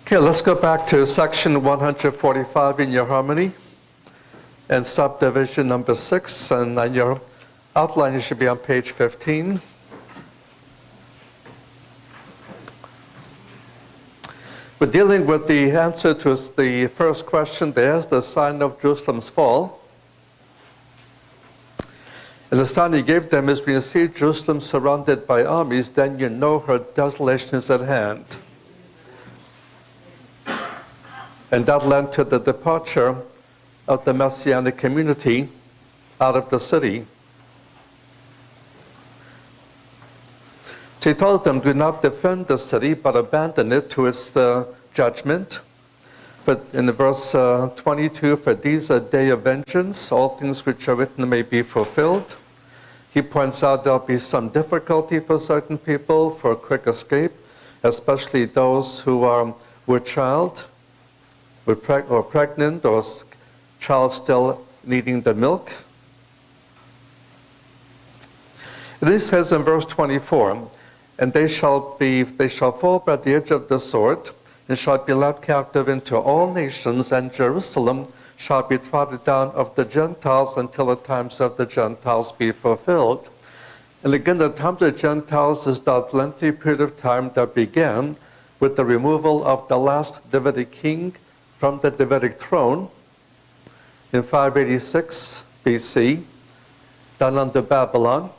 Okay, let's go back to section 145 in your harmony and subdivision number 6, and on your outline you should be on page 15. We're dealing with the answer to the first question there, the sign of Jerusalem's fall. And the sign he gave them is, when you see Jerusalem surrounded by armies, then you know her desolation is at hand. And that led to the departure of the Messianic community out of the city. So he told them, do not defend the city, but abandon it to its judgment. But in verse 22, for these are day of vengeance, all things which are written may be fulfilled. He points out there'll be some difficulty for certain people for a quick escape, especially those who are with child, or pregnant, or child still needing the milk. And he says in verse 24, and they shall fall by the edge of the sword, and shall be led captive into all nations, and Jerusalem shall be trodden down of the Gentiles until the times of the Gentiles be fulfilled. And again, the time of the Gentiles is that lengthy period of time that began with the removal of the last Davidic king from the Davidic throne in 586 BC, down under Babylon.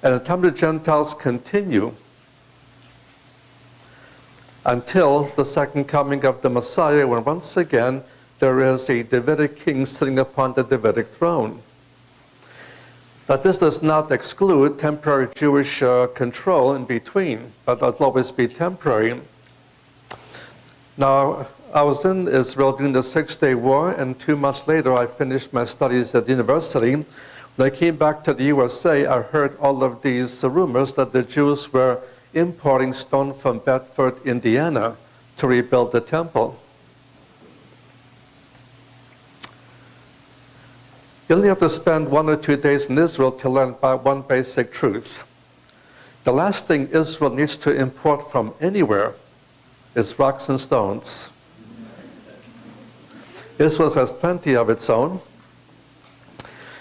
And the time of the Gentiles continue until the second coming of the Messiah, when once again there is a Davidic king sitting upon the Davidic throne. But this does not exclude temporary Jewish control in between, but it'll always be temporary. Now, I was in Israel during the Six-Day War, and 2 months later I finished my studies at the university. When I came back to the USA, I heard all of these rumors that the Jews were importing stone from Bedford, Indiana, to rebuild the temple. You only have to spend 1 or 2 days in Israel to learn about one basic truth. The last thing Israel needs to import from anywhere is rocks and stones. Israel has plenty of its own.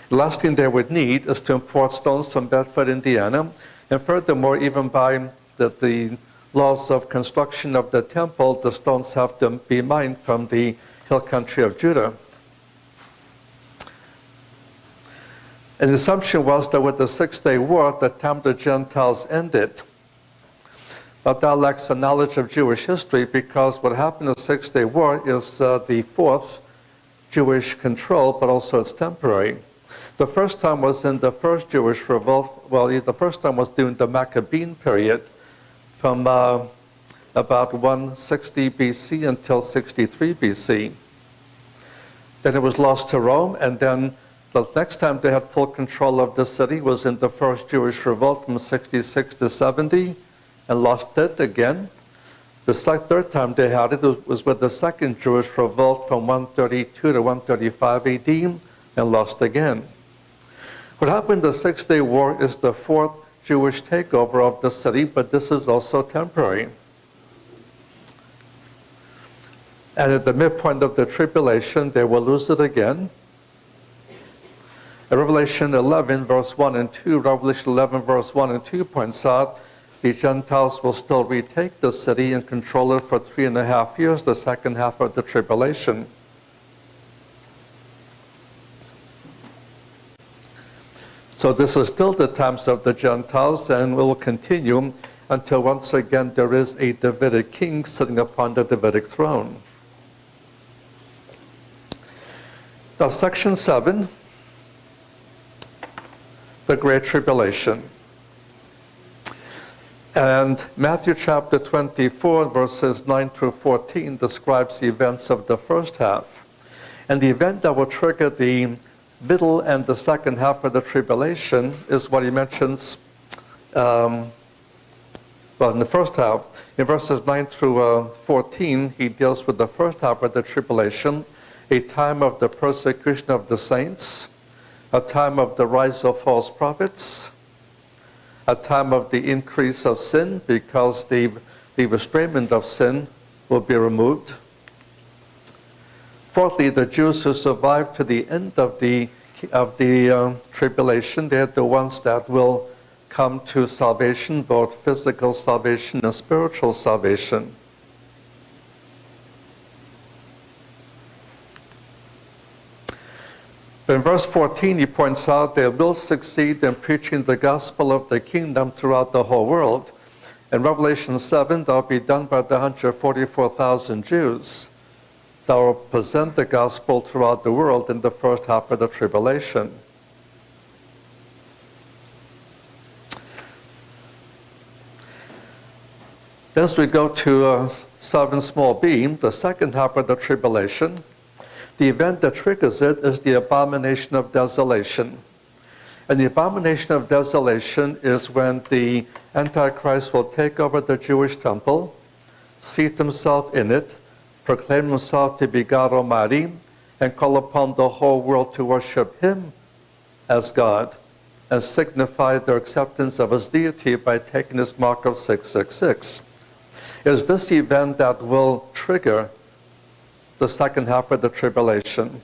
The last thing they would need is to import stones from Bedford, Indiana. And furthermore, even by the laws of construction of the temple, the stones have to be mined from the hill country of Judah. And the assumption was that with the Six-Day War, the time of the Gentiles ended. But that lacks a knowledge of Jewish history, because what happened in the Six-Day War is the fourth Jewish control, but also it's temporary. The first time was in the first Jewish revolt. Well, the first time was during the Maccabean period, from about 160 BC until 63 BC. Then it was lost to Rome, and then the next time they had full control of the city was in the first Jewish revolt from 66 to 70, and lost it again. The third time they had it was with the second Jewish revolt from 132 to 135 AD, and lost again. What happened in the Six-Day War is the fourth Jewish takeover of the city, but this is also temporary. And at the midpoint of the tribulation, they will lose it again. In Revelation 11, verse 1 and 2, Revelation 11, verse 1 and 2 points out the Gentiles will still retake the city and control it for 3.5 years, the second half of the tribulation. So this is still the times of the Gentiles, and will continue until once again there is a Davidic king sitting upon the Davidic throne. Now, section 7, the Great Tribulation. And Matthew chapter 24, verses 9 through 14, describes the events of the first half. And the event that will trigger the middle and the second half of the tribulation is what he mentions, in the first half. In verses 9 through 14, he deals with the first half of the tribulation, a time of the persecution of the saints, a time of the rise of false prophets, a time of the increase of sin, because the the restrainment of sin will be removed. Fourthly, the Jews who survive to the end of the tribulation, they're the ones that will come to salvation, both physical salvation and spiritual salvation. In verse 14, he points out they will succeed in preaching the gospel of the kingdom throughout the whole world. In Revelation 7, that will be done by the 144,000 Jews that will present the gospel throughout the world in the first half of the tribulation. As we go to 7 small b, the second half of the tribulation, the event that triggers it is the abomination of desolation. And the abomination of desolation is when the Antichrist will take over the Jewish temple, seat himself in it, proclaim himself to be God Almighty, and call upon the whole world to worship him as God, and signify their acceptance of his deity by taking his mark of 666. It is this event that will trigger the second half of the tribulation.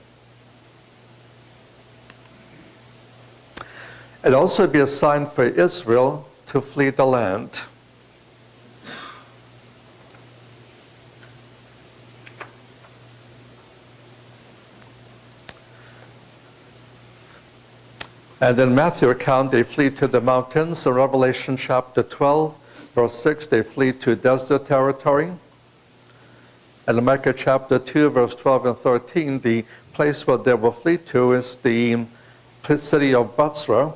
It'll also be a sign for Israel to flee the land. And in Matthew's account, they flee to the mountains. In Revelation chapter 12, verse 6, they flee to desert territory. And in Micah chapter 2, verse 12 and 13, the place where they will flee to is the city of Bozrah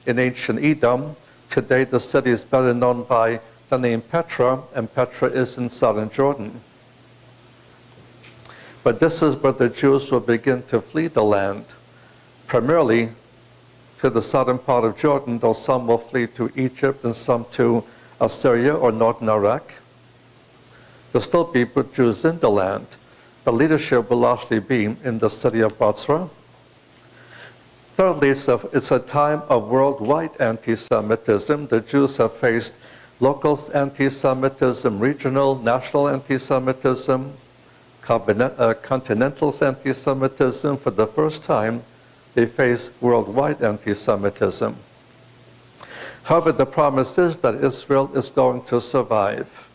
in ancient Edom. Today, the city is better known by the name Petra, and Petra is in southern Jordan. But this is where the Jews will begin to flee the land, primarily to the southern part of Jordan, though some will flee to Egypt and some to Assyria or northern Iraq. There'll still be Jews in the land, but leadership will largely be in the city of Bozrah. Thirdly, it's a time of worldwide anti-Semitism. The Jews have faced local anti-Semitism, regional, national anti-Semitism, continental anti-Semitism. For the first time, they face worldwide anti-Semitism. However, the promise is that Israel is going to survive.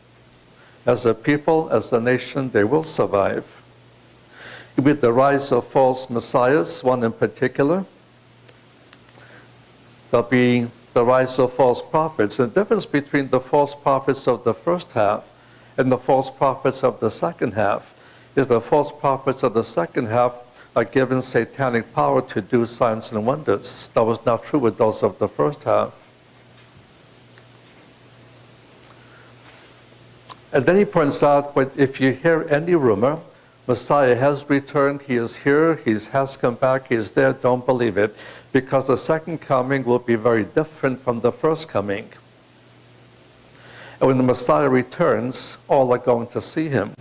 As a people, as a nation, they will survive. With the rise of false messiahs, one in particular, there'll be the rise of false prophets. The difference between the false prophets of the first half and the false prophets of the second half is the false prophets of the second half are given satanic power to do signs and wonders. That was not true with those of the first half. And then he points out, but if you hear any rumor, Messiah has returned, he is here, he has come back, he is there, don't believe it, because the second coming will be very different from the first coming. And when the Messiah returns, all are going to see him.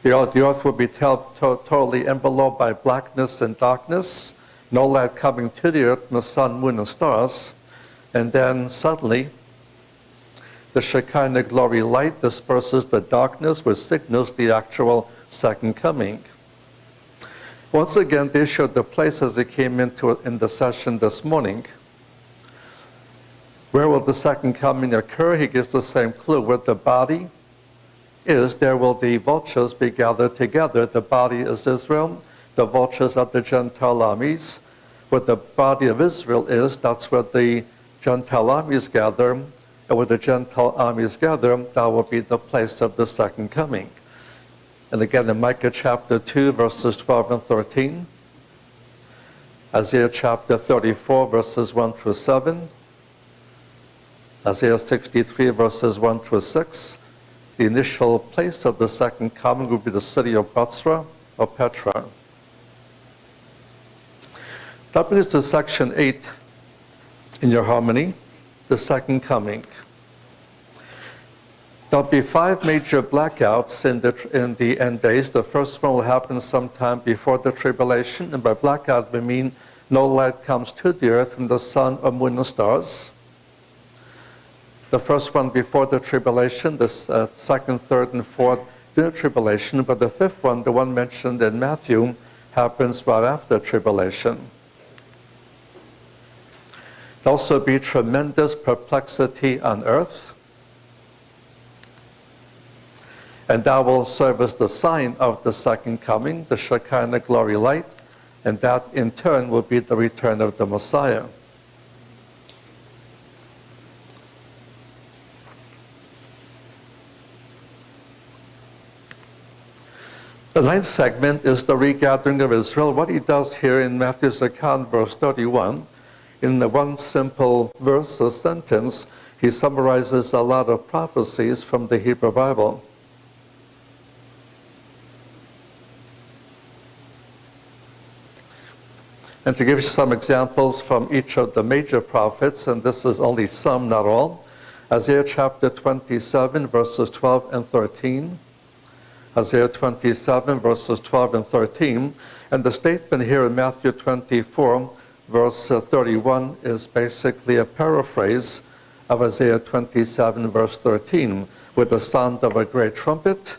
The earth will be totally enveloped by blackness and darkness, no light coming to the earth, the sun, moon, and stars. And then suddenly, the Shekinah glory light disperses the darkness, which signals the actual second coming. Once again, they showed the place as they came into in the session this morning. Where will the second coming occur? He gives the same clue. Where the body is, there will the vultures be gathered together. The body is Israel. The vultures are the Gentile armies. Where the body of Israel is, that's where the Gentile armies gather. And where the Gentile armies gather, that will be the place of the second coming. And again in Micah chapter 2, verses 12 and 13. Isaiah chapter 34, verses 1 through 7. Isaiah 63, verses 1 through 6. The initial place of the second coming will be the city of Bozrah or Petra. That brings us to section 8 in your harmony, the second coming. There'll be 5 major blackouts in the end days. The first one will happen sometime before the tribulation, and by blackout we mean no light comes to the earth from the sun or moon or stars. The first one before the tribulation, the second, third, and fourth during the tribulation, but the fifth one, the one mentioned in Matthew, happens right after tribulation. There'll also be tremendous perplexity on earth, and that will serve as the sign of the second coming, the Shekinah glory light, and that in turn will be the return of the Messiah. The ninth segment is the regathering of Israel. What he does here in Matthew's account, verse 31, in the one simple verse or sentence, he summarizes a lot of prophecies from the Hebrew Bible. And to give you some examples from each of the major prophets, and this is only some, not all, Isaiah chapter 27, verses 12 and 13, Isaiah 27, verses 12 and 13, and the statement here in Matthew 24, verse 31 is basically a paraphrase of Isaiah 27, verse 13, with the sound of a great trumpet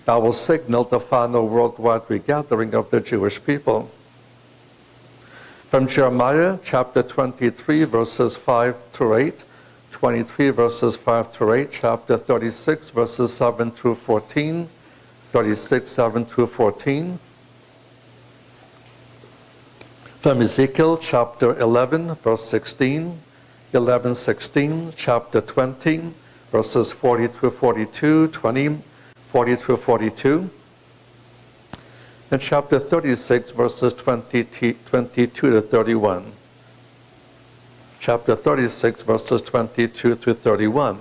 that will signal the final worldwide regathering of the Jewish people. From Jeremiah chapter 23, verses 5 through 8, 23 verses 5 through 8, chapter 36, verses 7 through 14, 36, 7 through 14. From Ezekiel chapter 11, verse 16, 11, 16, chapter 20, verses 40 through 42, 20, 40 through 42. And chapter 36, verses 22 to 31. Chapter 36, verses 22 through 31.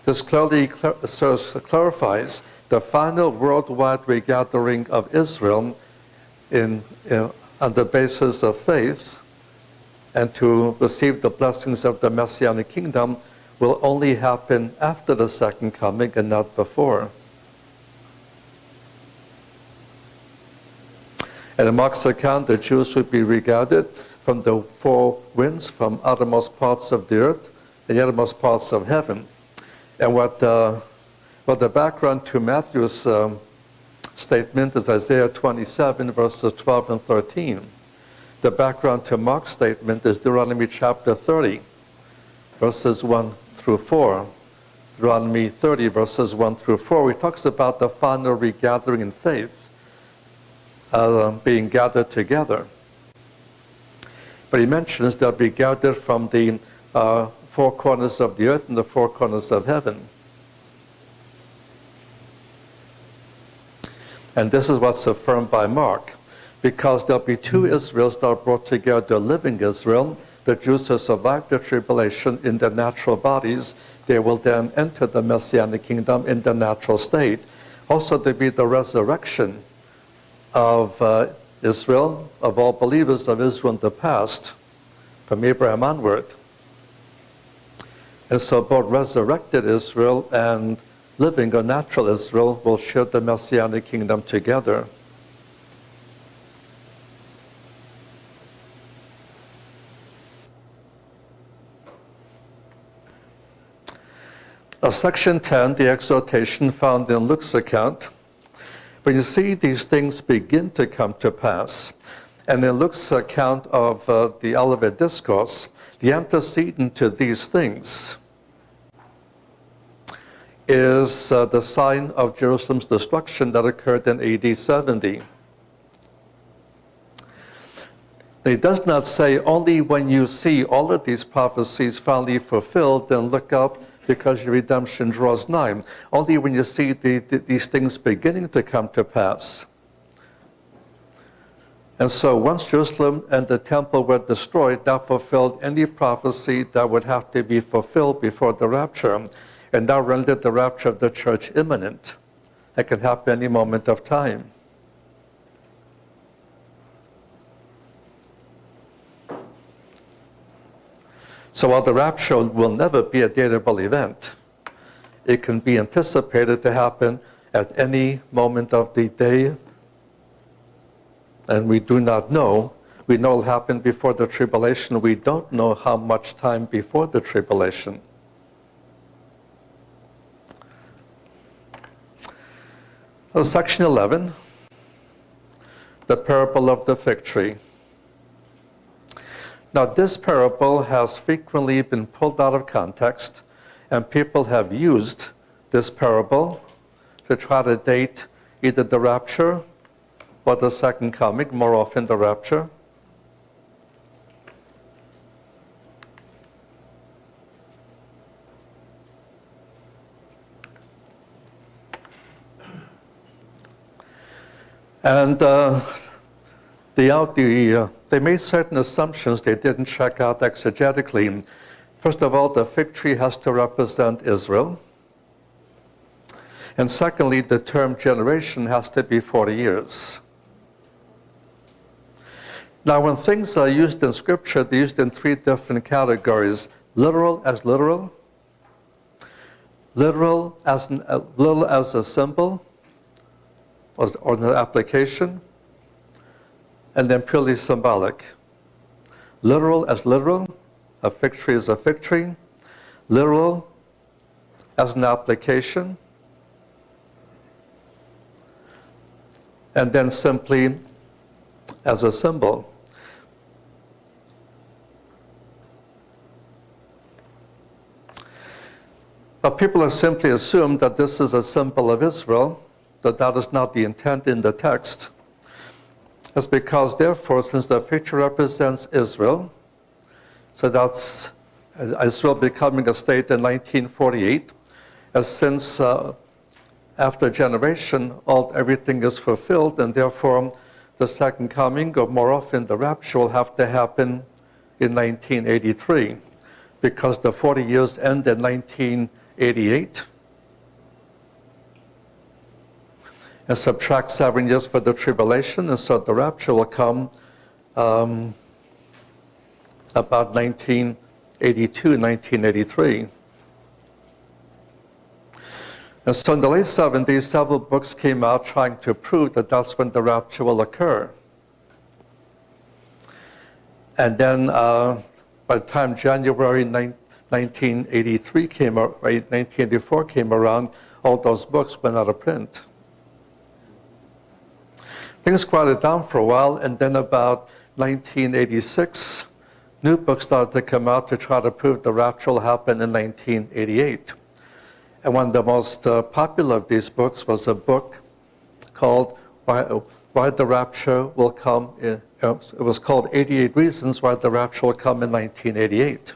This clearly clarifies the final worldwide regathering of Israel on the basis of faith, and to receive the blessings of the Messianic kingdom will only happen after the second coming and not before. And in Mark's account, the Jews would be regathered from the four winds, from uttermost parts of the earth and the uttermost parts of heaven. And what the background to Matthew's statement is Isaiah 27, verses 12 and 13. The background to Mark's statement is Deuteronomy chapter 30, verses 1 through 4. Deuteronomy 30, verses 1 through 4, he talks about the final regathering in faith. Being gathered together. But he mentions they'll be gathered from the four corners of the earth and the four corners of heaven. And this is what's affirmed by Mark, because there'll be two Israels that are brought together, living Israel. The Jews who survived the tribulation in their natural bodies, they will then enter the Messianic kingdom in the natural state. Also, there'll be the resurrection of Israel, of all believers of Israel in the past, from Abraham onward. And so both resurrected Israel and living or natural Israel will share the Messianic kingdom together. Section 10, the exhortation found in Luke's account. When you see these things begin to come to pass, and in Luke's account of the Olivet Discourse, the antecedent to these things is the sign of Jerusalem's destruction that occurred in AD 70. He does not say only when you see all of these prophecies finally fulfilled, then look up because your redemption draws nigh. Only when you see these things beginning to come to pass. And so once Jerusalem and the temple were destroyed, that fulfilled any prophecy that would have to be fulfilled before the rapture. And that rendered the rapture of the church imminent. It can happen any moment of time. So while the rapture will never be a datable event, it can be anticipated to happen at any moment of the day, and we do not know. We know it will happen before the tribulation. We don't know how much time before the tribulation. Section 11, the parable of the fig tree. Now, this parable has frequently been pulled out of context, and people have used this parable to try to date either the rapture or the second coming, more often the rapture. And they made certain assumptions they didn't check out exegetically. First of all, the fig tree has to represent Israel. And secondly, the term generation has to be 40 years. Now, when things are used in Scripture, they're used in three different categories. Literal as literal, literal as a symbol, or an application, and then purely symbolic. Literal as literal, a fig tree is a fig tree. Literal as an application, and then simply as a symbol. But people have simply assumed that this is a symbol of Israel, that is not the intent in the text. It's because, therefore, since the picture represents Israel, so that's Israel becoming a state in 1948, as since after generation, everything is fulfilled, and therefore the second coming, or more often the rapture, will have to happen in 1983, because the 40 years end in 1988. And subtract 7 years for the tribulation, and so the rapture will come about 1982, 1983. And so in the late 70s, several books came out trying to prove that that's when the rapture will occur. And then by the time January 1983 1984 came around, all those books went out of print. Things quieted down for a while, and then about 1986, new books started to come out to try to prove the rapture will happen in 1988. And one of the most popular of these books was a book called Why the Rapture Will Come. It was called 88 Reasons Why the Rapture Will Come in 1988.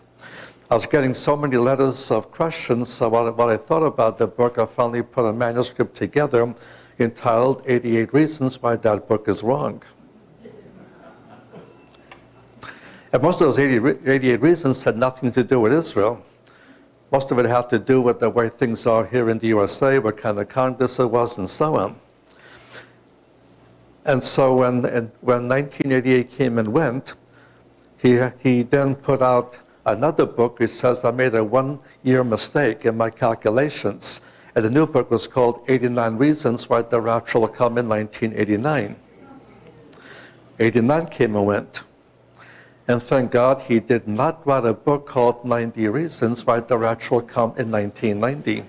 I was getting so many letters of questions about what I thought about the book. I finally put a manuscript together entitled 88 Reasons Why That Book is Wrong. And most of those 88 reasons had nothing to do with Israel. Most of it had to do with the way things are here in the USA, what kind of Congress it was, and so on. And so when 1988 came and went, he then put out another book which says I made a one-year mistake in my calculations. And the new book was called 89 Reasons Why the Rapture Will Come in 1989. 89 came and went. And thank God he did not write a book called 90 Reasons Why the Rapture Will Come in 1990.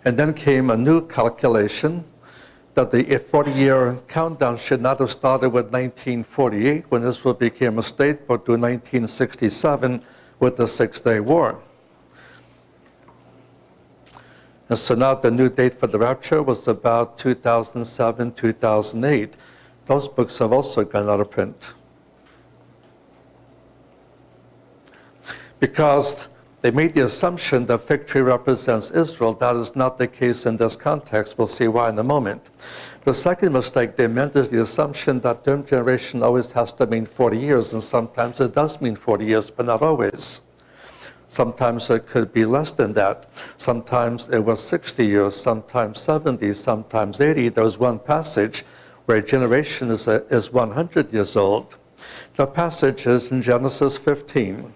And then came a new calculation that the 40-year countdown should not have started with 1948 when Israel became a state, but to 1967 with the Six-Day War. And so now the new date for the rapture was about 2007, 2008. Those books have also gone out of print. Because they made the assumption that fig tree represents Israel. That is not the case in this context. We'll see why in a moment. The second mistake they made is the assumption that term generation always has to mean 40 years, and sometimes it does mean 40 years, but not always. Sometimes it could be less than that. Sometimes it was 60 years, sometimes 70, sometimes 80. There was one passage where a generation is 100 years old. The passage is in Genesis 15.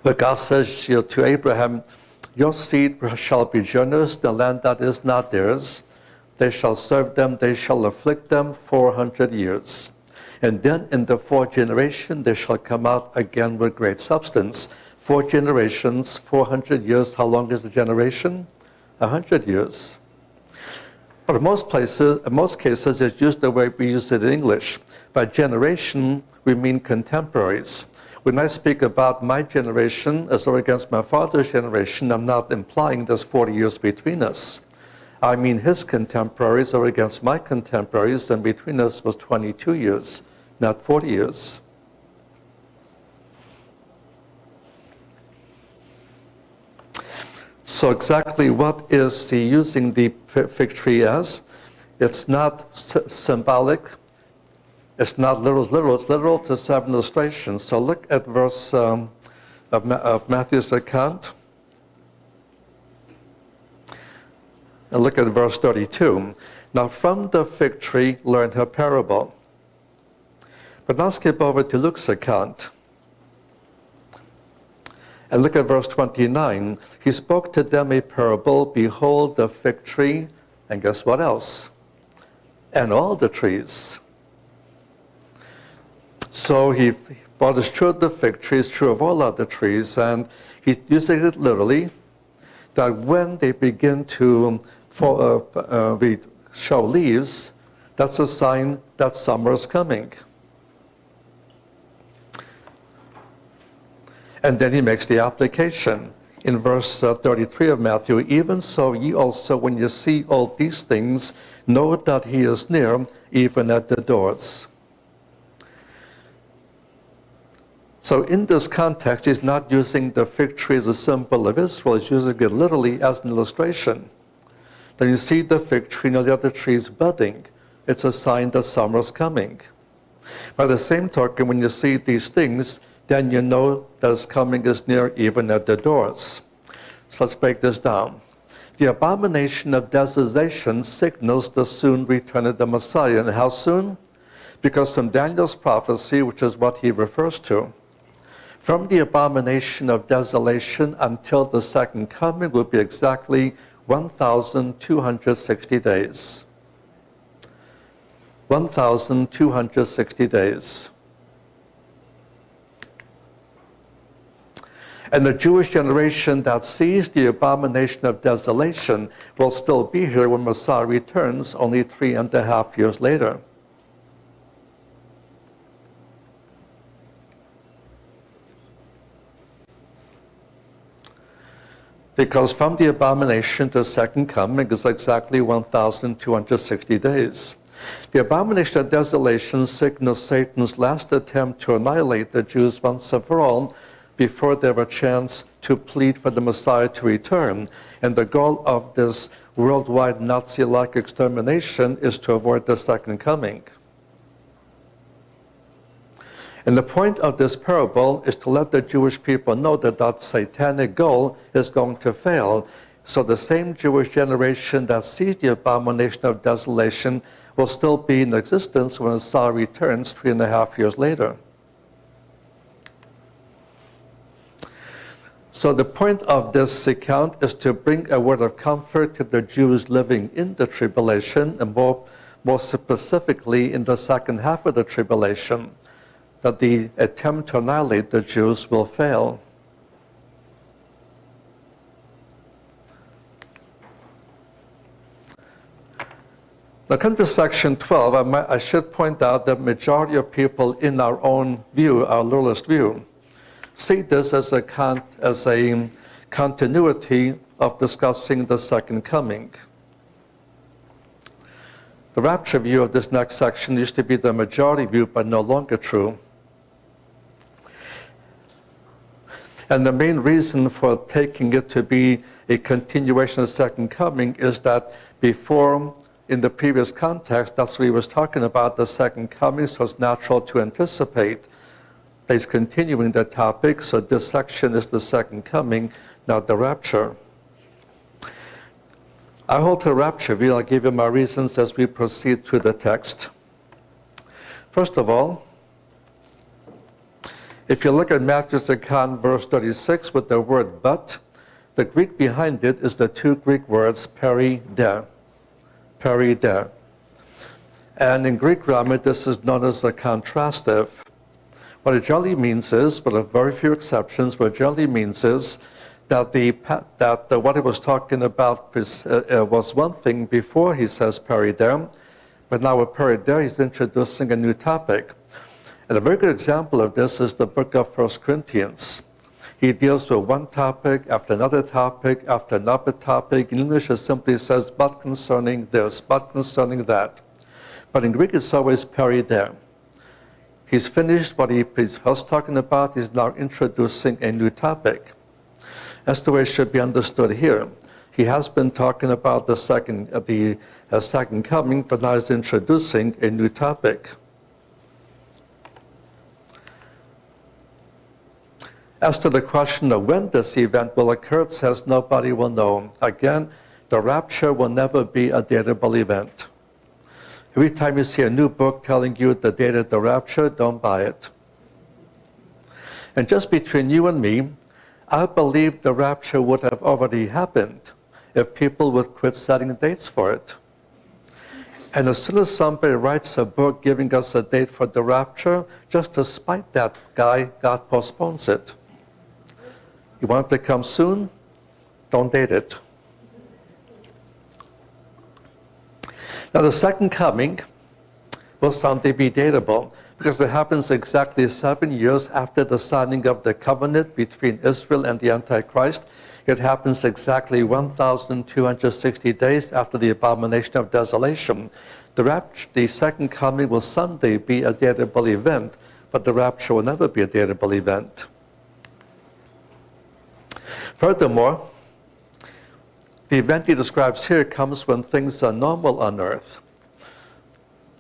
Where God says to Abraham, your seed shall be generous in the land that is not theirs. They shall serve them, they shall afflict them 400 years. And then in the fourth generation, they shall come out again with great substance. 4 generations, 400 years. How long is a generation? 100 years. But in most cases, it's used the way we use it in English. By generation, we mean contemporaries. When I speak about my generation as or against my father's generation, I'm not implying there's 40 years between us. I mean his contemporaries or against my contemporaries, and between us was 22 years, not 40 years. So exactly what is he using the fig tree as? It's not symbolic. It's not literal. It's literal to serve an illustration. So look at verse of Matthew's account. And look at verse 32. Now from the fig tree learn her parable. But now skip over to Luke's account. And look at verse 29. He spoke to them a parable. Behold the fig tree. And guess what else? And all the trees. So what is true of the fig tree is true of all other trees. And he's using it literally, that when they begin to show leaves, that's a sign that summer is coming. And then he makes the application in verse 33 of Matthew. Even so, ye also, when you see all these things, know that he is near, even at the doors. So in this context, he's not using the fig tree as a symbol of Israel. He's using it literally as an illustration. Then you see the fig tree and all the other trees budding. It's a sign that summer is coming. By the same token, when you see these things, then you know that his coming is near, even at the doors. So let's break this down. The abomination of desolation signals the soon return of the Messiah. And how soon? Because from Daniel's prophecy, which is what he refers to, from the abomination of desolation until the second coming will be exactly 1,260 days. 1,260 days. And the Jewish generation that sees the abomination of desolation will still be here when Messiah returns only 3.5 years later. Because from the abomination to the second coming is exactly 1,260 days. The abomination of desolation signals Satan's last attempt to annihilate the Jews once and for all, before they have a chance to plead for the Messiah to return. And the goal of this worldwide Nazi-like extermination is to avoid the second coming. And the point of this parable is to let the Jewish people know that that satanic goal is going to fail. So the same Jewish generation that sees the abomination of desolation will still be in existence when Messiah returns 3.5 years later. So the point of this account is to bring a word of comfort to the Jews living in the tribulation, and more specifically in the second half of the tribulation, that the attempt to annihilate the Jews will fail. Now come to section 12. I should point out that the majority of people in our own view, our literalist view, see this as a continuity of discussing the second coming. The rapture view of this next section used to be the majority view, but no longer true. And the main reason for taking it to be a continuation of the second coming is that before, in the previous context, that's what he was talking about, the second coming, so it's natural to anticipate. He's continuing the topic, so this section is the second coming, not the rapture. I hold to the rapture view. I'll give you my reasons as we proceed through the text. First of all, if you look at Matthew's account, verse 36, with the word but, the Greek behind it is the two Greek words peri de. Peri de. And in Greek grammar, this is known as a contrastive. What it generally means is, with a very few exceptions, what it generally means is that what he was talking about was one thing before he says perider, but now with perider he's introducing a new topic. And a very good example of this is the book of 1 Corinthians. He deals with one topic after another topic after another topic. In English it simply says, but concerning this, but concerning that. But in Greek it's always perider. He's finished what he was talking about, he's now introducing a new topic. That's the way it should be understood here. He has been talking about the second coming, but now he's introducing a new topic. As to the question of when this event will occur, it says nobody will know. Again, the rapture will never be a datable event. Every time you see a new book telling you the date of the rapture, don't buy it. And just between you and me, I believe the rapture would have already happened if people would quit setting dates for it. And as soon as somebody writes a book giving us a date for the rapture, just to spite that guy, God postpones it. You want it to come soon? Don't date it. Now the second coming will someday be datable because it happens exactly 7 years after the signing of the covenant between Israel and the Antichrist. It happens exactly 1,260 days after the abomination of desolation. The second coming will someday be a datable event, but the rapture will never be a datable event. Furthermore, the event he describes here comes when things are normal on earth.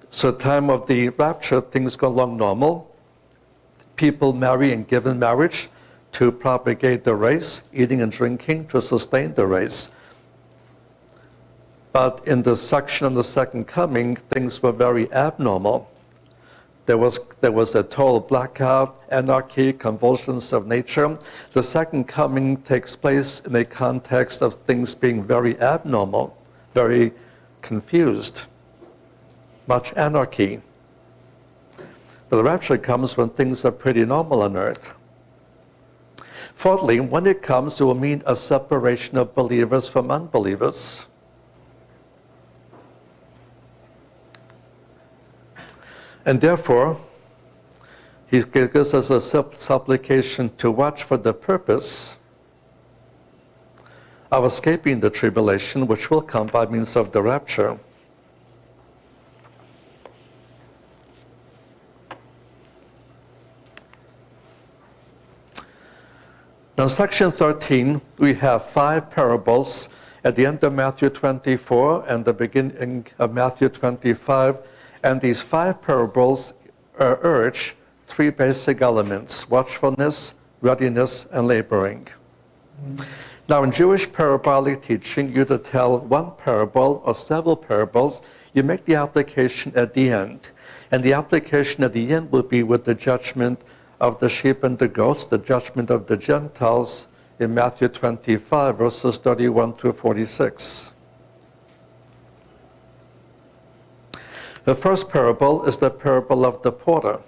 So at the time of the rapture, things go along normal. People marry and give in marriage to propagate the race, eating and drinking to sustain the race. But in the section of the second coming, things were very abnormal. There was a total blackout, anarchy, convulsions of nature. The second coming takes place in a context of things being very abnormal, very confused, much anarchy. But the rapture comes when things are pretty normal on earth. Fourthly, when it comes, it will mean a separation of believers from unbelievers. And therefore, he gives us a supplication to watch for the purpose of escaping the tribulation, which will come by means of the rapture. Now, in section 13, we have 5 parables at the end of Matthew 24 and the beginning of Matthew 25. And these 5 parables urge 3 basic elements: watchfulness, readiness, and laboring. Now, in Jewish parabolic teaching, you to tell one parable or several parables, you make the application at the end. And the application at the end will be with the judgment of the sheep and the goats, the judgment of the Gentiles in Matthew 25, verses 31 through 46. The first parable is the parable of the porter.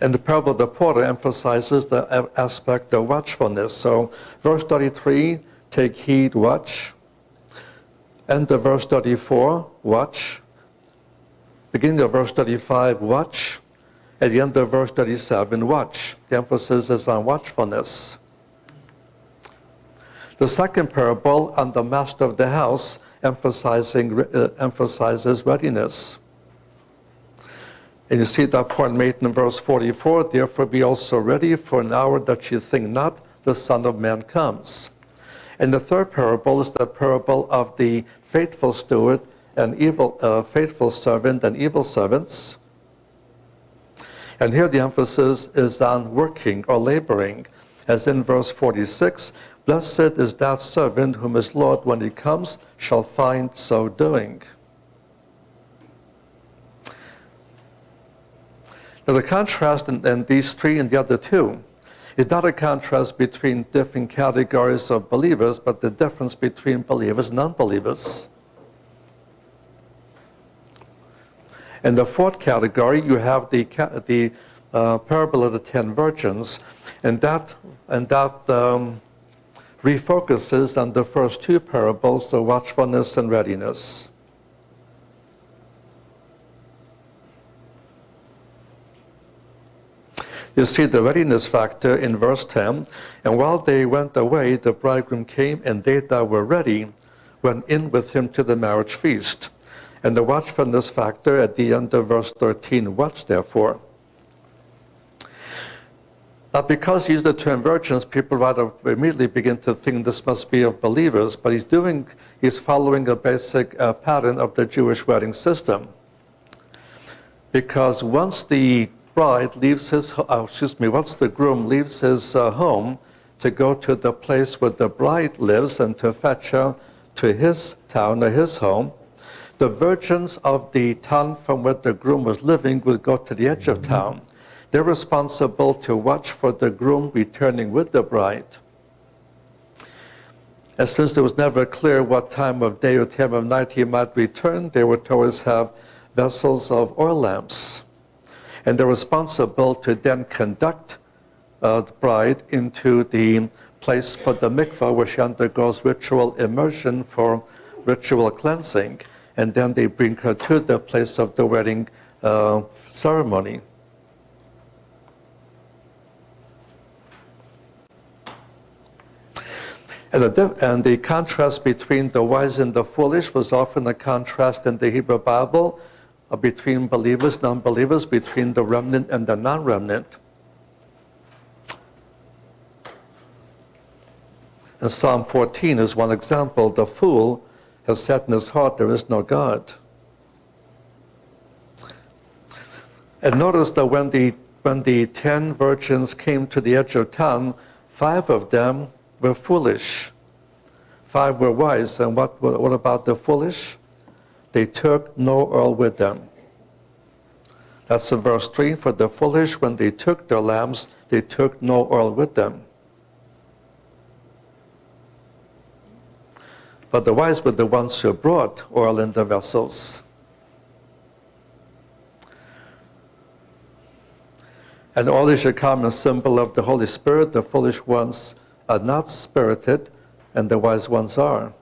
And the parable of the porter emphasizes the aspect of watchfulness. So, verse 33, take heed, watch. End of verse 34, watch. Beginning of verse 35, watch. At the end of verse 37, watch. The emphasis is on watchfulness. The second parable, on the master of the house, emphasizes readiness. And you see that point made in verse 44, therefore be also ready, for an hour that you think not, the Son of Man comes. And the third parable is the parable of the faithful steward and faithful servant and evil servants. And here the emphasis is on working or laboring, as in verse 46, blessed is that servant whom his Lord, when he comes, shall find so doing. Now the contrast in these 3 and the other 2 is not a contrast between different categories of believers, but the difference between believers and unbelievers. In the fourth category, you have the parable of the 10 virgins, and that refocuses on the first two parables, the watchfulness and readiness. You see the readiness factor in verse 10. And while they went away, the bridegroom came, and they that were ready went in with him to the marriage feast. And the watchfulness factor at the end of verse 13, watch therefore. Now, because he's the 10 virgins, people rather immediately begin to think this must be of believers, but he's following a basic pattern of the Jewish wedding system. Because once the once the groom leaves his home to go to the place where the bride lives and to fetch her to his town or his home, the virgins of the town from where the groom was living would go to the edge of town. They're responsible to watch for the groom returning with the bride. And since it was never clear what time of day or time of night he might return, they would always have vessels of oil lamps. And they're responsible to then conduct the bride into the place for the mikvah, where she undergoes ritual immersion for ritual cleansing. And then they bring her to the place of the wedding ceremony. And the contrast between the wise and the foolish was often a contrast in the Hebrew Bible between believers, non-believers, between the remnant and the non-remnant. And Psalm 14 is one example. The fool has said in his heart, there is no God. And notice that when the 10 virgins came to the edge of town, 5 of them were foolish. 5 were wise. And what about the foolish? They took no oil with them. That's in verse 3. For the foolish, when they took their lamps, they took no oil with them. But the wise were the ones who brought oil in the vessels. And oil is a common symbol of the Holy Spirit. The foolish ones are not spirited, and the wise ones are.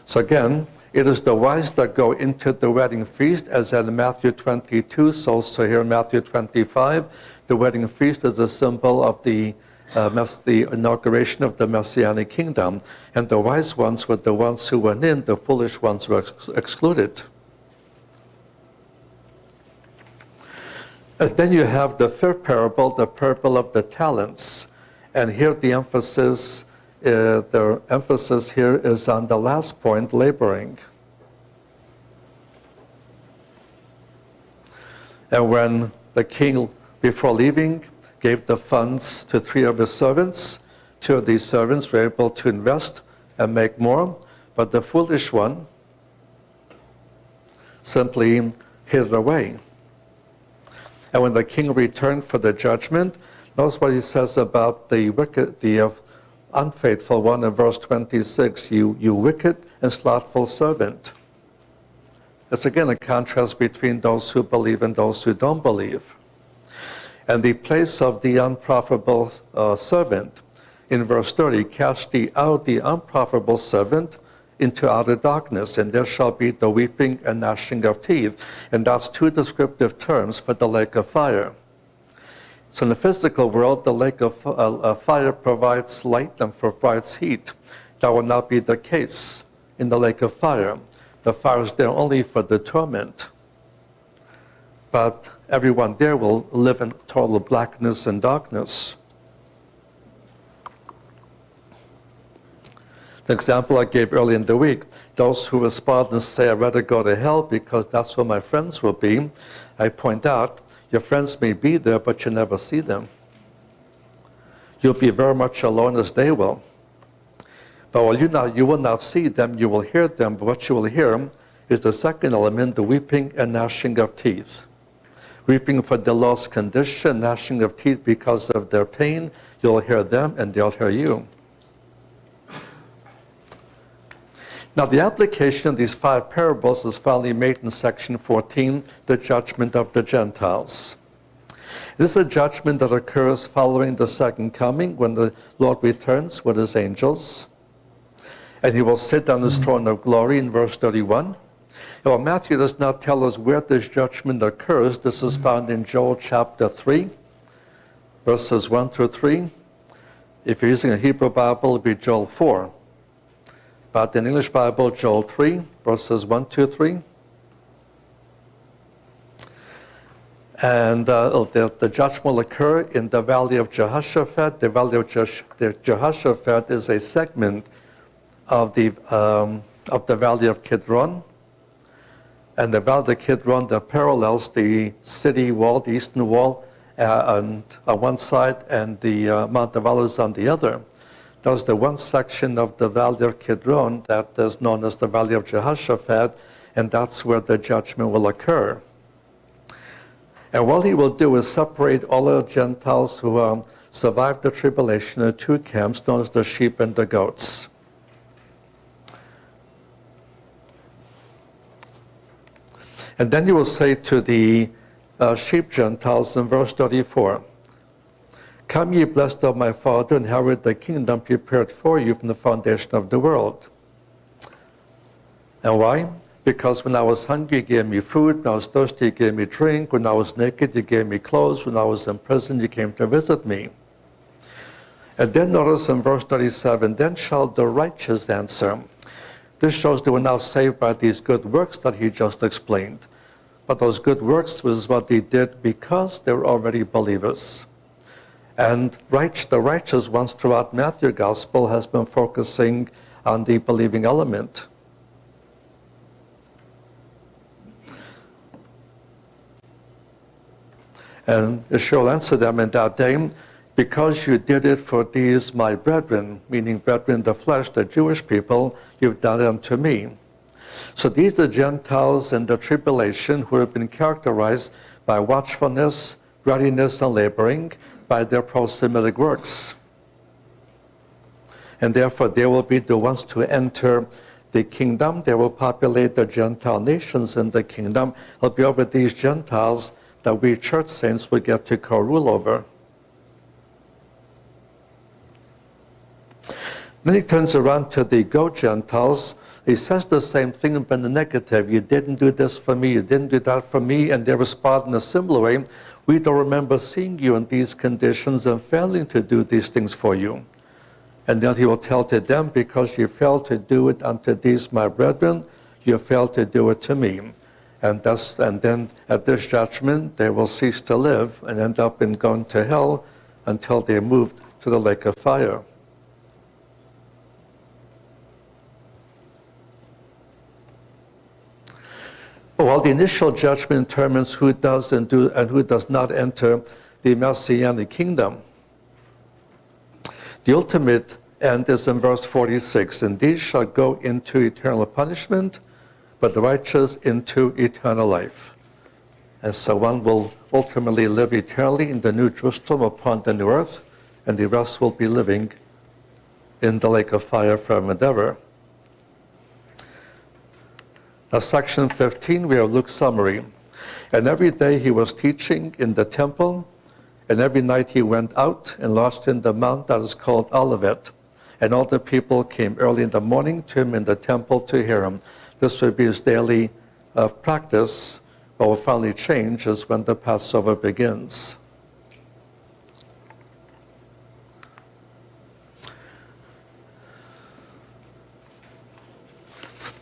So again, it is the wise that go into the wedding feast, as in Matthew 22, so also here in Matthew 25. The wedding feast is a symbol of the inauguration of the Messianic kingdom. And the wise ones were the ones who went in, the foolish ones were excluded. And then you have the fifth parable, the parable of the talents. And here the emphasis here is on the last point, laboring. And when the king, before leaving, gave the funds to 3 of his servants, 2 of these servants were able to invest and make more, but the foolish one simply hid it away. And when the king returned for the judgment, notice what he says about the wicked, the unfaithful one in verse 26, you wicked and slothful servant. It's again a contrast between those who believe and those who don't believe. And the place of the unprofitable servant, in verse 30, cast ye out the unprofitable servant into outer darkness, and there shall be the weeping and gnashing of teeth. And that's 2 descriptive terms for the lake of fire. So in the physical world, the lake of fire provides light and provides heat. That will not be the case in the lake of fire. The fire is there only for the torment. But everyone there will live in total blackness and darkness. The example I gave early in the week, those who respond and say, I'd rather go to hell because that's where my friends will be, I point out, your friends may be there, but you never see them. You'll be very much alone as they will. But while you will not see them, you will hear them, but what you will hear is the second element, the weeping and gnashing of teeth. Weeping for the lost condition, gnashing of teeth because of their pain. You'll hear them and they'll hear you. Now, the application of these 5 parables is finally made in section 14, the judgment of the Gentiles. This is a judgment that occurs following the second coming, when the Lord returns with his angels, and he will sit on his throne of glory in verse 31. Well, Matthew does not tell us where this judgment occurs. This is found in Joel chapter 3, verses 1 through 3. If you're using a Hebrew Bible, it would be Joel 4. But in English Bible, Joel 3, verses 1 to 3. And the judgment will occur in the valley of Jehoshaphat. The valley of Jehoshaphat is a segment of the valley of Kidron. And the valley of Kidron that parallels the city wall, the eastern wall, on one side, and the Mount of Olives on the other. There's the one section of the valley of Kidron that is known as the valley of Jehoshaphat, and that's where the judgment will occur. And what he will do is separate all the Gentiles who survived the tribulation into 2 camps, known as the sheep and the goats. And then he will say to the sheep Gentiles in verse 34, "Come ye blessed of my Father, inherit the kingdom prepared for you from the foundation of the world." And why? Because when I was hungry, you gave me food. When I was thirsty, you gave me drink. When I was naked, you gave me clothes. When I was in prison, you came to visit me. And then notice in verse 37, "Then shall the righteous answer." This shows they were now saved by these good works that he just explained. But those good works was what they did because they were already believers. And the righteous ones throughout Matthew's Gospel has been focusing on the believing element. And Yeshua will answer them in that day, "Because you did it for these my brethren," meaning brethren in the flesh, the Jewish people, "you've done it unto me." So these are the Gentiles in the tribulation who have been characterized by watchfulness, readiness, and laboring, by their pro-Semitic works. And therefore they will be the ones to enter the kingdom. They will populate the Gentile nations in the kingdom. It'll be over these Gentiles that we church saints will get to co-rule over. Then he turns around to the goat Gentiles. He says the same thing, but in the negative. "You didn't do this for me, you didn't do that for me," and they respond in a similar way. "We don't remember seeing you in these conditions and failing to do these things for you." And then he will tell to them, "Because you failed to do it unto these my brethren, you failed to do it to me." And then at this judgment, they will cease to live and end up in going to hell until they are moved to the lake of fire. While the initial judgment determines who does and who does not enter the Messianic kingdom, the ultimate end is in verse 46, "And these shall go into eternal punishment, but the righteous into eternal life." And so one will ultimately live eternally in the new Jerusalem upon the new earth, and the rest will be living in the lake of fire forever and ever. Now, section 15, we have Luke's summary. "And every day he was teaching in the temple, and every night he went out and lodged in the mount that is called Olivet. And all the people came early in the morning to him in the temple to hear him." This would be his daily practice. What will finally change is when the Passover begins.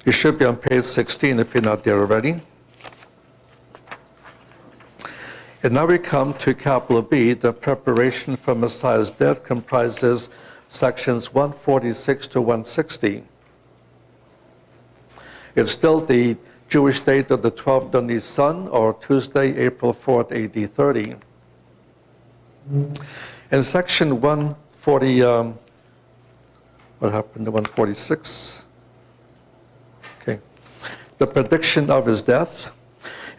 You should be on page 16 if you're not there already. And now we come to capital B. The preparation for Messiah's death comprises sections 146 to 160. It's still the Jewish date of the 12th of Nisan, or Tuesday, April 4th, AD 30. In section 140, what happened to 146? Okay. The prediction of his death.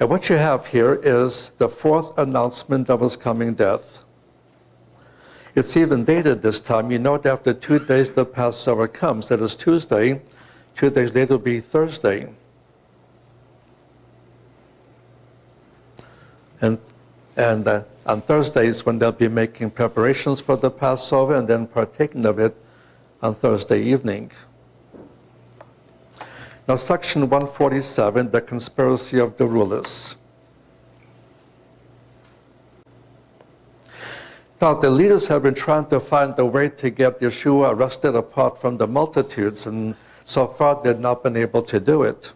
And what you have here is the fourth announcement of his coming death. It's even dated this time. You note after 2 days the Passover comes. That is Tuesday, 2 days later will be Thursday. And on Thursdays when they'll be making preparations for the Passover and then partaking of it on Thursday evening. Now, section 147, the conspiracy of the rulers. Now, the leaders have been trying to find a way to get Yeshua arrested apart from the multitudes, and so far they've not been able to do it.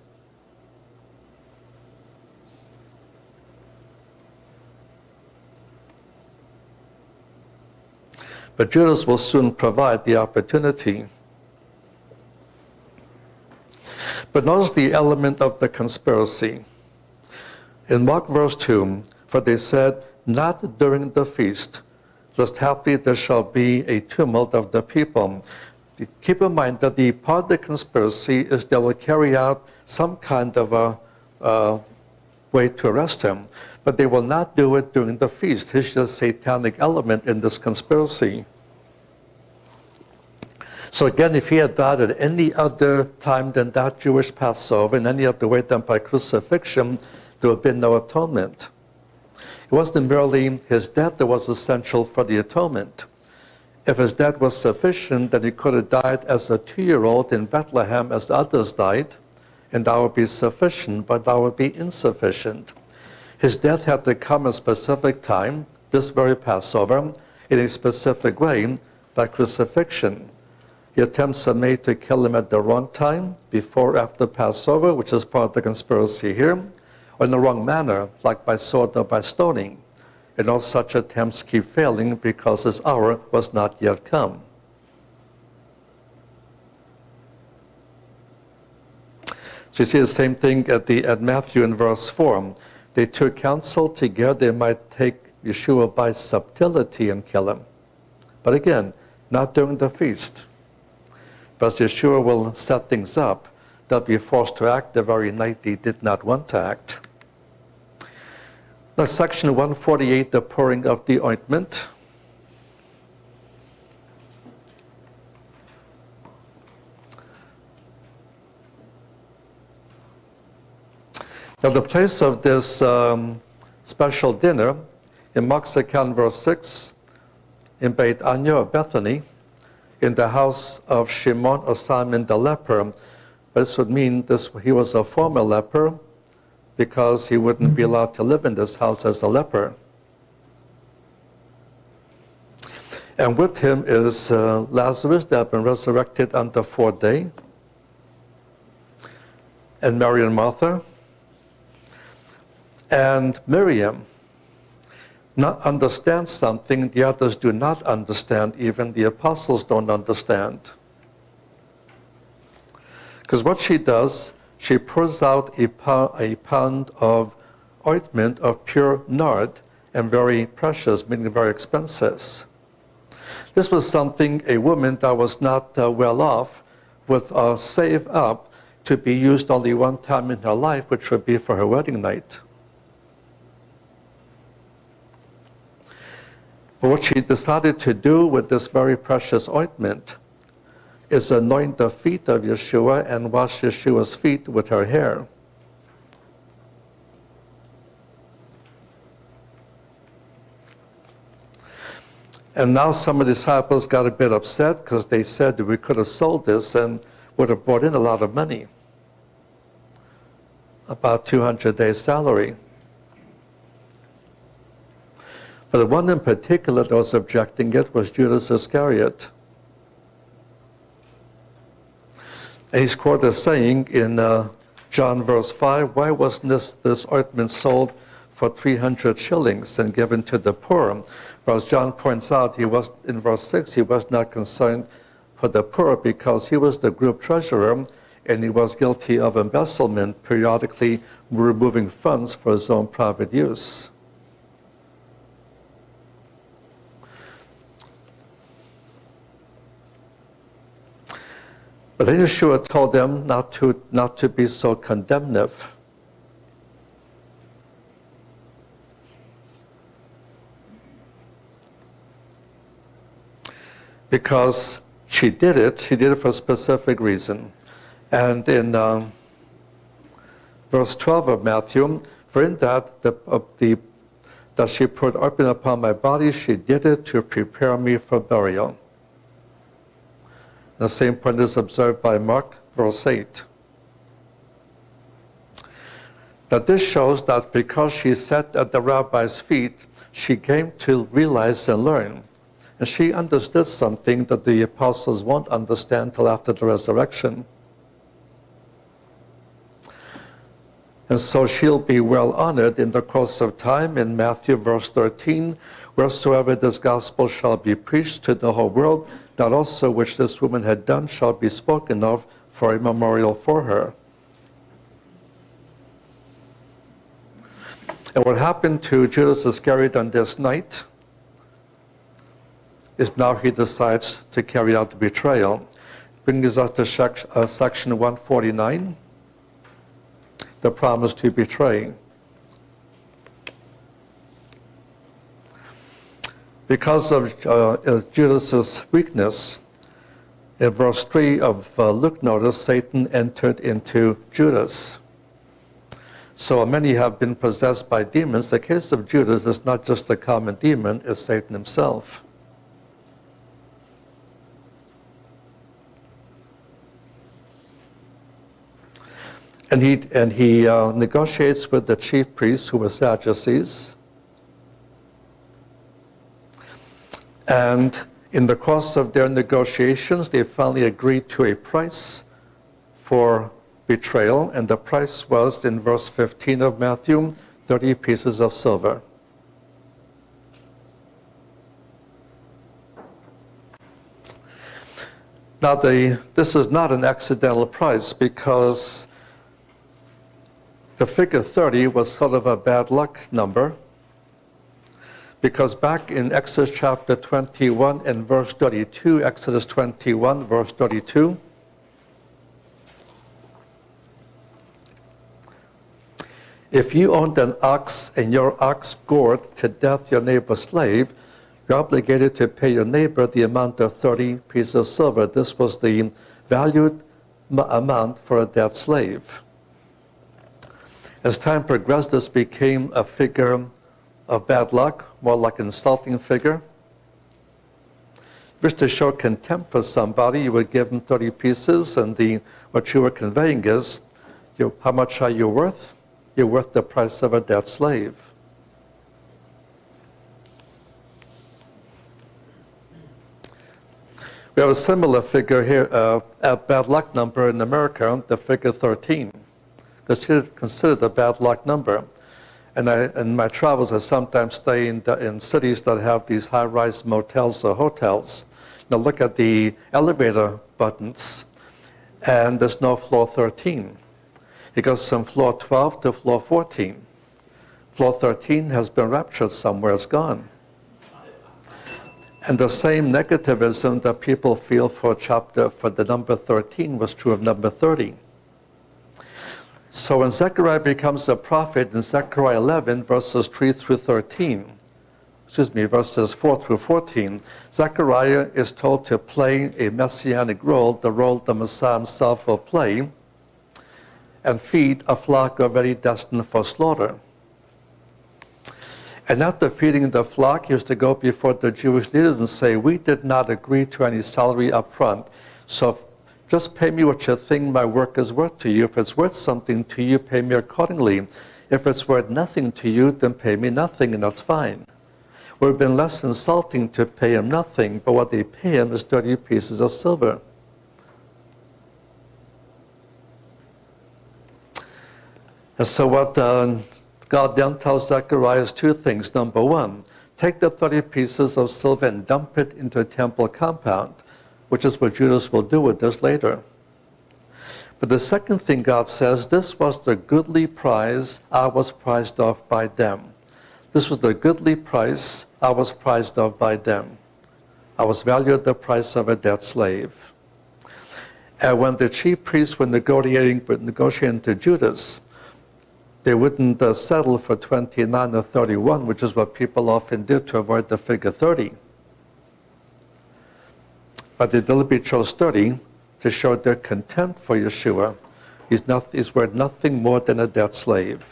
But Judas will soon provide the opportunity. But notice the element of the conspiracy. In Mark verse 2, for they said, not during the feast, lest haply there shall be a tumult of the people. Keep in mind that the part of the conspiracy is they will carry out some kind of a way to arrest him, but they will not do it during the feast. Here's the satanic element in this conspiracy. So again, if he had died at any other time than that Jewish Passover, in any other way than by crucifixion, there would have been no atonement. It wasn't merely his death that was essential for the atonement. If his death was sufficient, then he could have died as a 2-year-old in Bethlehem as others died, and that would be sufficient, but that would be insufficient. His death had to come at a specific time, this very Passover, in a specific way, by crucifixion. The attempts are made to kill him at the wrong time, before or after Passover, which is part of the conspiracy here, or in the wrong manner, like by sword or by stoning. And all such attempts keep failing because his hour was not yet come. So you see the same thing at Matthew in verse 4. They took counsel together they might take Yeshua by subtlety and kill him. But again, not during the feast. But Yeshua will set things up. They'll be forced to act the very night they did not want to act. Now, section 148, the pouring of the ointment. Now, the place of this special dinner, in Mark's account, verse 6, in Beit Anya or Bethany, in the house of Shimon or Simon the leper. This would mean he was a former leper, because he wouldn't be allowed to live in this house as a leper. And with him is Lazarus, that had been resurrected on the 4th day, and Mary and Martha, and Miriam. Not understand something the others do not understand, even the apostles don't understand. Because what she does, she pours out a pound of ointment of pure nard, and very precious, meaning very expensive. This was something a woman that was not well off would save up to be used only one time in her life, which would be for her wedding night. But what she decided to do with this very precious ointment is anoint the feet of Yeshua and wash Yeshua's feet with her hair. And now some of the disciples got a bit upset because they said that we could have sold this and would have brought in a lot of money, about 200 days' salary. But the one in particular that was objecting it was Judas Iscariot. And he's quoted as saying in John verse 5, why wasn't this ointment sold for 300 shillings and given to the poor? Whereas John points out, in verse 6, he was not concerned for the poor because he was the group treasurer and he was guilty of embezzlement, periodically removing funds for his own private use. But then Yeshua told them not to be so condemnative. Because she did it for a specific reason. And in verse 12 of Matthew, for in that that she put ointment upon my body, she did it to prepare me for burial. The same point is observed by Mark, verse 8. That this shows that because she sat at the rabbi's feet, she came to realize and learn. And she understood something that the apostles won't understand till after the resurrection. And so she'll be well honored in the course of time in Matthew verse 13, wheresoever this gospel shall be preached to the whole world, that also which this woman had done shall be spoken of for a memorial for her. And what happened to Judas Iscariot on this night is now he decides to carry out the betrayal. Brings us to section 149, the promise to betray. Because of Judas's weakness, in verse 3 of Luke notice, Satan entered into Judas. So many have been possessed by demons. The case of Judas is not just a common demon, it's Satan himself. And he negotiates with the chief priests, who were Sadducees. And in the course of their negotiations, they finally agreed to a price for betrayal, and the price was, in verse 15 of Matthew, 30 pieces of silver. Now, this is not an accidental price, because the figure 30 was sort of a bad luck number, because back in Exodus chapter 21 and verse 32, Exodus 21 verse 32, if you owned an ox and your ox gored to death your neighbor's slave, you're obligated to pay your neighbor the amount of 30 pieces of silver. This was the valued amount for a dead slave. As time progressed, this became a figure of bad luck, more like an insulting figure. If you wish to show contempt for somebody, you would give them 30 pieces, and what you were conveying is, how much are you worth? You're worth the price of a dead slave. We have a similar figure here, a bad luck number in America, the figure 13. It's considered a bad luck number. And in my travels, I sometimes stay in cities that have these high-rise motels or hotels. Now look at the elevator buttons, and there's no floor 13. It goes from floor 12 to floor 14. Floor 13 has been raptured somewhere, it's gone. And the same negativism that people feel for the number 13 was true of number 30. So when Zechariah becomes a prophet in Zechariah 11, verses 3 through 13, verses 4 through 14, Zechariah is told to play a messianic role, the role the Messiah himself will play, and feed a flock already destined for slaughter. And after feeding the flock, he was to go before the Jewish leaders and say, we did not agree to any salary up front, so just pay me what you think my work is worth to you. If it's worth something to you, pay me accordingly. If it's worth nothing to you, then pay me nothing, and that's fine. It would have been less insulting to pay him nothing, but what they pay him is 30 pieces of silver. And so what God then tells Zechariah is two things. Number one, take the 30 pieces of silver and dump it into a temple compound, which is what Judas will do with this later. But the second thing God says, this was the goodly prize I was prized of by them. This was the goodly price I was prized of by them. I was valued at the price of a dead slave. And when the chief priests were negotiating to Judas, they wouldn't settle for 29 or 31, which is what people often do to avoid the figure 30. But they deliberately chose 30 to show their contempt for Yeshua. He's worth nothing more than a dead slave.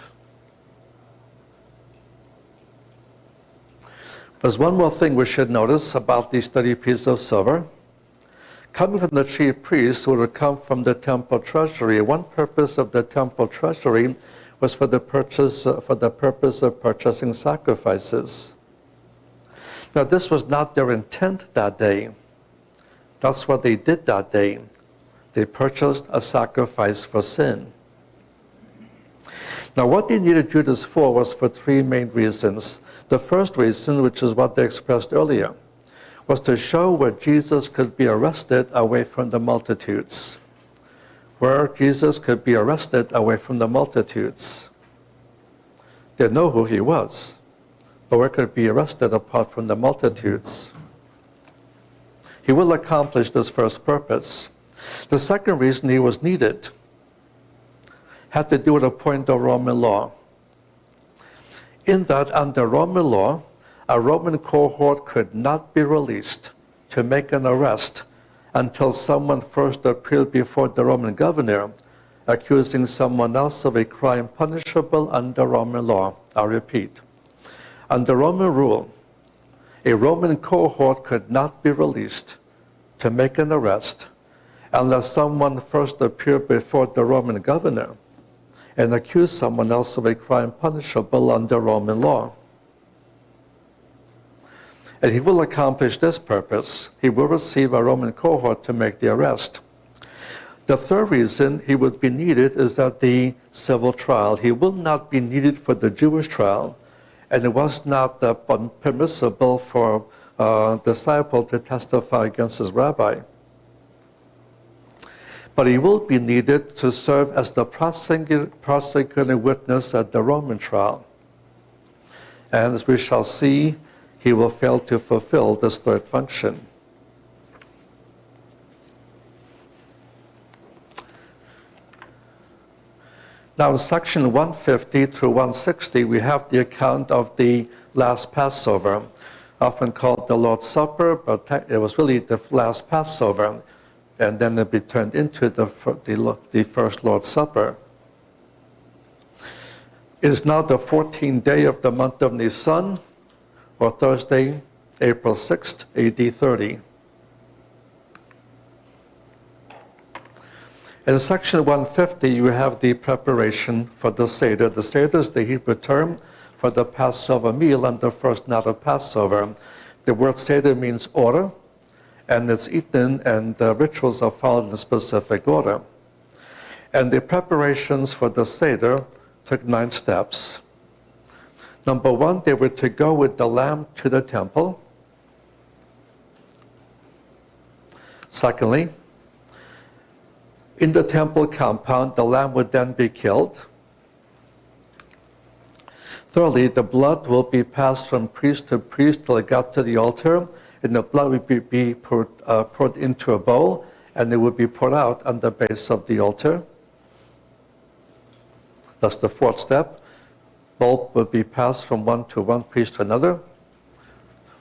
There's one more thing we should notice about these 30 pieces of silver. Coming from the chief priests who would come from the temple treasury, one purpose of the temple treasury was for the purpose of purchasing sacrifices. Now, this was not their intent that day. That's what they did that day. They purchased a sacrifice for sin. Now, what they needed Judas for was for three main reasons. The first reason, which is what they expressed earlier, was to show where Jesus could be arrested away from the multitudes. Where Jesus could be arrested away from the multitudes. They know who he was, but where could be arrested apart from the multitudes? He will accomplish this first purpose. The second reason he was needed had to do with a point of Roman law. In that, under Roman law, a Roman cohort could not be released to make an arrest until someone first appeared before the Roman governor, accusing someone else of a crime punishable under Roman law. I repeat, under Roman rule, a Roman cohort could not be released to make an arrest unless someone first appeared before the Roman governor and accused someone else of a crime punishable under Roman law. And he will accomplish this purpose. He will receive a Roman cohort to make the arrest. The third reason he would be needed is that the civil trial. He will not be needed for the Jewish trial, and it was not permissible for a disciple to testify against his rabbi. But he will be needed to serve as the prosecuting witness at the Roman trial. And as we shall see, he will fail to fulfill this third function. Now in section 150 through 160, we have the account of the last Passover, often called the Lord's Supper, but it was really the last Passover, and then it be turned into the first Lord's Supper. It is now the 14th day of the month of Nisan, or Thursday, April 6th, AD 30. In section 150, you have the preparation for the Seder. The Seder is the Hebrew term for the Passover meal and the first night of Passover. The word Seder means order, and it's eaten, and the rituals are followed in a specific order. And the preparations for the Seder took 9 steps. Number 1, they were to go with the lamb to the temple. Secondly, in the temple compound, the lamb would then be killed. Thirdly, the blood will be passed from priest to priest till it got to the altar, and the blood would be poured into a bowl, and it would be poured out on the base of the altar. That's the 4th step. Bowl would be passed from one priest to another.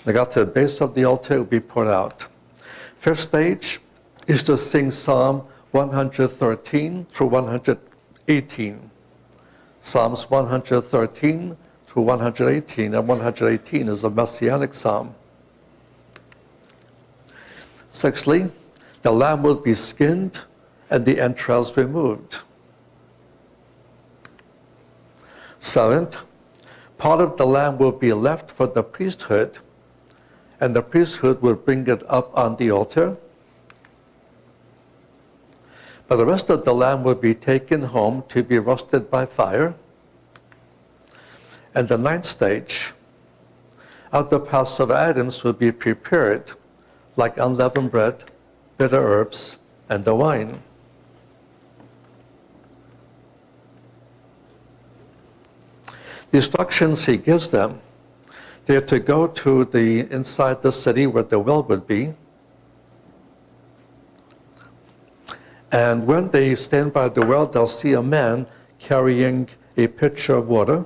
They got to the base of the altar, it would be poured out. 5th stage is to sing Psalm 113 through 118. Psalms 113 through 118, and 118 is a messianic psalm. 6thly, the lamb will be skinned and the entrails removed. 7th, part of the lamb will be left for the priesthood, and the priesthood will bring it up on the altar. But the rest of the lamb will be taken home to be roasted by fire. And the 9th stage, other Passover items will be prepared, like unleavened bread, bitter herbs, and the wine. The instructions he gives them, they are to go to inside the city where the well would be. And when they stand by the well, they'll see a man carrying a pitcher of water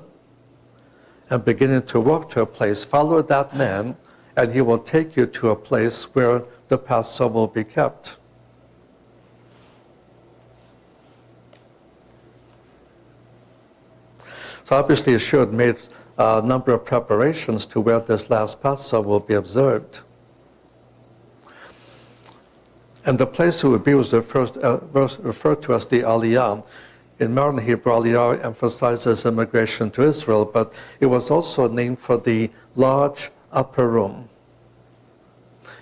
and beginning to walk to a place. Follow that man, and he will take you to a place where the Passover will be kept. So obviously Yeshua had made a number of preparations to where this last Passover will be observed. And the place it would be was referred to as the Aliyah. In modern Hebrew, Aliyah emphasizes immigration to Israel, but it was also named for the large upper room.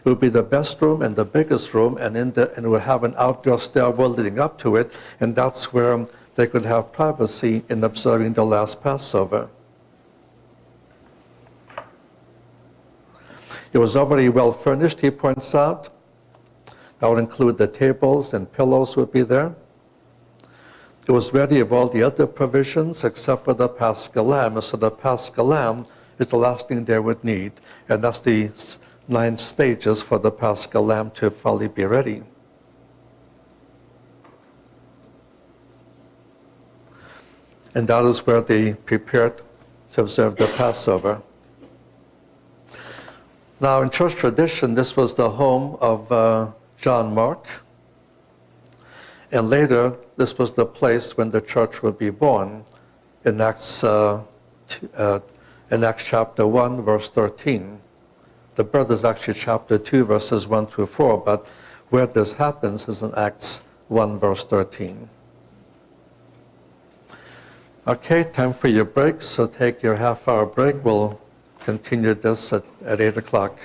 It would be the best room and the biggest room, and it would have an outdoor stairwell leading up to it, and that's where they could have privacy in observing the last Passover. It was already well furnished, he points out. That would include the tables and pillows would be there. It was ready of all the other provisions except for the Paschal Lamb. So the Paschal Lamb is the last thing they would need. And that's the 9 stages for the Paschal Lamb to fully be ready. And that is where they prepared to observe the Passover. Now in church tradition, this was the home of John Mark. And later, this was the place when the church would be born in Acts chapter 1, verse 13. The birth is actually chapter 2, verses 1 through 4, but where this happens is in Acts 1, verse 13. Okay, time for your break, so take your half-hour break. We'll continue this at 8 o'clock.